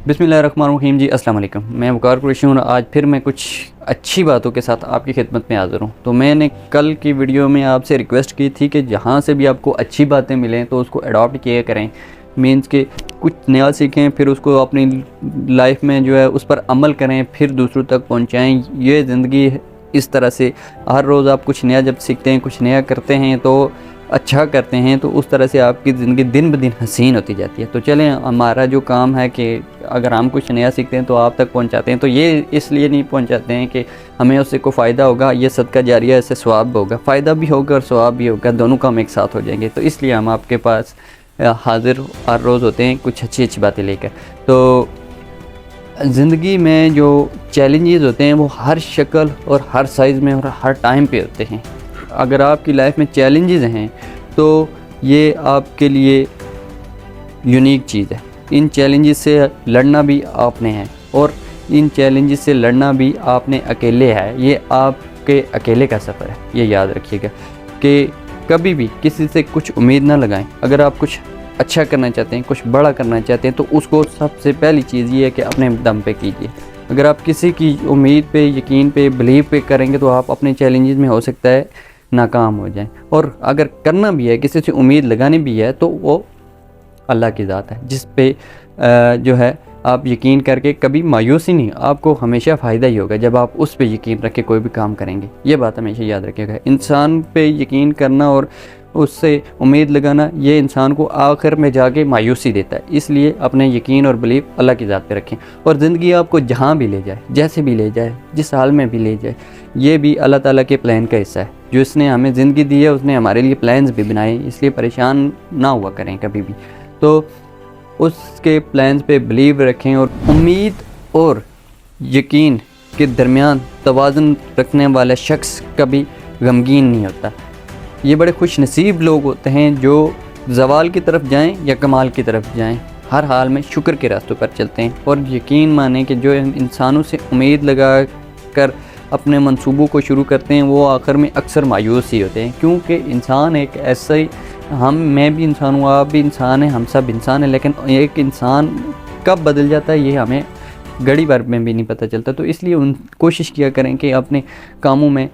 बिस्मिल्लाहिर्रहमानिर्रहीम जी, अस्सलाम वालेकुम। मैं वकार कुरैशी हूँ। आज फिर मैं कुछ अच्छी बातों के साथ आपकी खिदमत में हाज़िर हूँ। तो मैंने कल की वीडियो में आपसे रिक्वेस्ट की थी कि जहाँ से भी आपको अच्छी बातें मिलें तो उसको अडॉप्ट किया करें, मीन्स के कुछ नया सीखें, फिर उसको अपनी लाइफ में जो है उस पर अमल करें, फिर दूसरों तक पहुँचाएँ। ये ज़िंदगी इस तरह से हर रोज़ आप कुछ नया जब सीखते हैं, कुछ नया करते हैं तो अच्छा करते हैं, तो उस तरह से आपकी ज़िंदगी दिन ब दिन हसीन होती जाती है। तो चलें, हमारा जो काम है कि अगर हम कुछ नया सीखते हैं तो आप तक पहुंचाते हैं। तो ये इसलिए नहीं पहुंचाते हैं कि हमें उससे कोई फ़ायदा होगा, ये सदका जारिया, इससे सवाब होगा, फ़ायदा भी होगा और सवाब भी होगा, दोनों काम एक साथ हो जाएंगे। तो इसलिए हम आपके पास हाज़िर हर रोज़ होते हैं कुछ अच्छी अच्छी बातें लेकर। तो ज़िंदगी में जो चैलेंजेस होते हैं वो हर शक्ल और हर साइज़ में और हर टाइम पे होते हैं। अगर आपकी लाइफ में चैलेंजेस हैं तो ये आपके लिए यूनिक चीज़ है। इन चैलेंजेस से लड़ना भी आपने है और इन चैलेंजेस से लड़ना भी आपने अकेले है। ये आपके अकेले का सफ़र है, ये याद रखिएगा कि कभी भी किसी से कुछ उम्मीद ना लगाएं। अगर आप कुछ अच्छा करना चाहते हैं, कुछ बड़ा करना चाहते हैं, तो उसको सबसे पहली चीज़ ये है कि अपने दम पे कीजिए। अगर आप किसी की उम्मीद पे, यकीन पे, बिलीव पे करेंगे तो आप अपने चैलेंजेस में हो सकता है नाकाम हो जाएं। और अगर करना भी है, किसी से उम्मीद लगानी भी है, तो वो अल्लाह की ज़ात है जिस पे जो है आप यकीन करके कभी मायूसी नहीं, आपको हमेशा फ़ायदा ही होगा जब आप उस पे यकीन रख के कोई भी काम करेंगे। ये बात हमेशा याद रखिएगा। इंसान पे यकीन करना और उससे उम्मीद लगाना, ये इंसान को आखिर में जाके मायूसी देता है। इसलिए अपने यकीन और बिलीव अल्लाह की ज़ात पे रखें और ज़िंदगी आपको जहाँ भी ले जाए, जैसे भी ले जाए, जिस हाल में भी ले जाए, ये भी अल्लाह ताला के प्लान का हिस्सा है। जो इसने हमें ज़िंदगी दी है उसने हमारे लिए प्लान्स भी बनाए, इसलिए परेशान ना हुआ करें कभी भी। तो उसके प्लान्स पे बिलीव रखें और उम्मीद और यकीन के दरमियान तवाज़ुन रखने वाला शख्स कभी गमगीन नहीं होता। ये बड़े खुश नसीब लोग होते हैं जो ज़वाल की तरफ जाएं या कमाल की तरफ जाएं, हर हाल में शुक्र के रास्तों पर चलते हैं। और यकीन मानें कि जो इंसानों से उम्मीद लगा कर अपने मंसूबों को शुरू करते हैं वो आखिर में अक्सर मायूस ही होते हैं, क्योंकि इंसान एक ऐसा ही, मैं भी इंसान हूँ, आप भी इंसान हैं, हम सब इंसान हैं, लेकिन एक इंसान कब बदल जाता है ये हमें घड़ी भर में भी नहीं पता चलता। तो इसलिए कोशिश किया करें कि अपने कामों में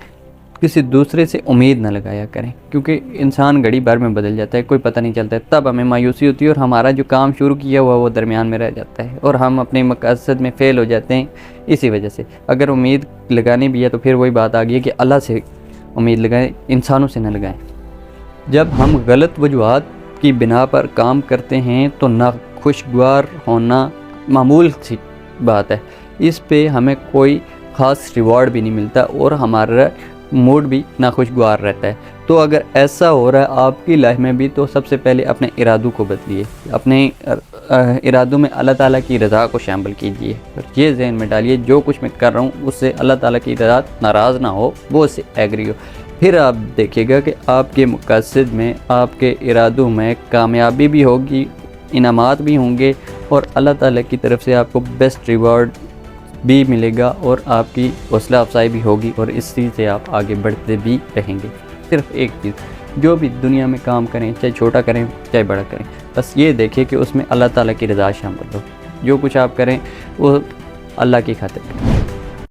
किसी दूसरे से उम्मीद ना लगाया करें, क्योंकि इंसान घड़ी भर में बदल जाता है, कोई पता नहीं चलता है। तब हमें मायूसी होती है और हमारा जो काम शुरू किया हुआ वो दरमियान में रह जाता है और हम अपने मकसद में फ़ेल हो जाते हैं इसी वजह से। अगर उम्मीद लगानी भी है तो फिर वही बात आ गई है कि अल्लाह से उम्मीद लगाएं, इंसानों से न लगाएं। जब हम गलत वजूहात की बिना पर काम करते हैं तो नाखुशगवार होना मामूल सी बात है, इस पे हमें कोई ख़ास रिवॉर्ड भी नहीं मिलता और हमारा मूड भी नाखुशगवार रहता है। तो अगर ऐसा हो रहा है आपकी लाइफ में भी तो सबसे पहले अपने इरादों को बदलिए, अपने इरादों में अल्लाह ताला की रज़ा को शामिल कीजिए और ये ज़हन में डालिए जो कुछ मैं कर रहा हूँ उससे अल्लाह ताला की रज़ा नाराज़ ना हो, वो उससे एग्री हो। फिर आप देखिएगा कि आपके मकसद में, आपके इरादों में कामयाबी भी होगी, इनामात भी होंगे और अल्लाह ताला की तरफ से आपको बेस्ट रिवॉर्ड भी मिलेगा और आपकी हौसला अफजाई भी होगी और इसी से आप आगे बढ़ते भी रहेंगे। सिर्फ एक चीज़, जो भी दुनिया में काम करें, चाहे छोटा करें चाहे बड़ा करें, बस ये देखिए कि उसमें अल्लाह ताला की रज़ा शामिल हो। जो कुछ आप करें वो अल्लाह की खातिर करें।